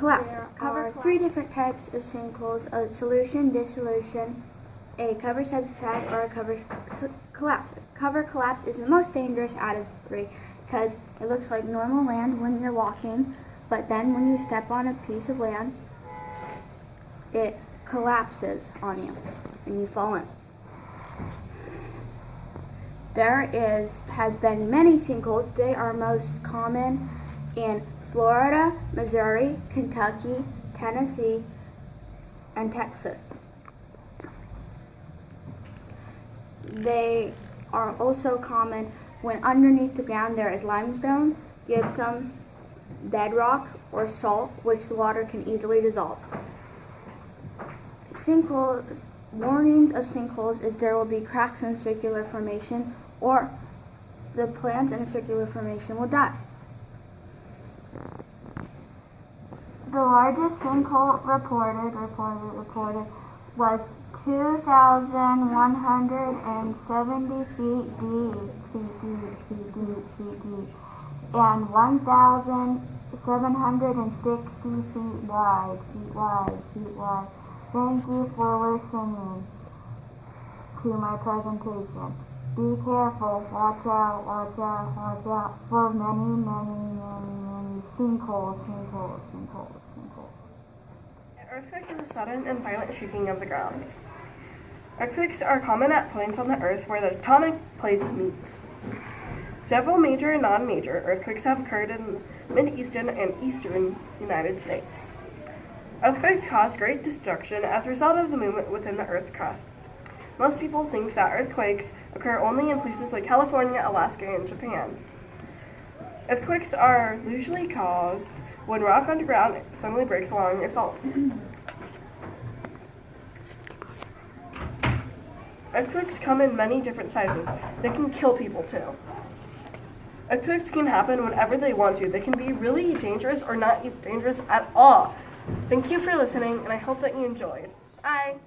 collapse. There are three different types of sinkholes: a solution, dissolution, a cover subside, or a cover collapse. Cover collapse is the most dangerous out of the three because it looks like normal land when you're walking, but then when you step on a piece of land, it collapses on you and you fall in. There has been many sinkholes. They are most common in Florida, Missouri, Kentucky, Tennessee, and Texas. They are also common when underneath the ground there is limestone, gypsum, bedrock, or salt, which the water can easily dissolve. Warnings of sinkholes is there will be cracks in circular formation, or the plants in a circular formation will die. The largest sinkhole reported was 2,170 feet deep, and 1,760 feet wide. Thank you for listening to my presentation. Be careful, watch out for many sinkholes. An earthquake is a sudden and violent shaking of the ground. Earthquakes are common at points on the earth where the tectonic plates meet. Several major and non-major earthquakes have occurred in the mid-eastern and eastern United States. Earthquakes cause great destruction as a result of the movement within the Earth's crust. Most people think that earthquakes occur only in places like California, Alaska, and Japan. Earthquakes are usually caused when rock underground suddenly breaks along a fault. Earthquakes come in many different sizes. They can kill people too. Earthquakes can happen whenever they want to. They can be really dangerous or not dangerous at all. Thank you for listening, and I hope that you enjoyed. Bye!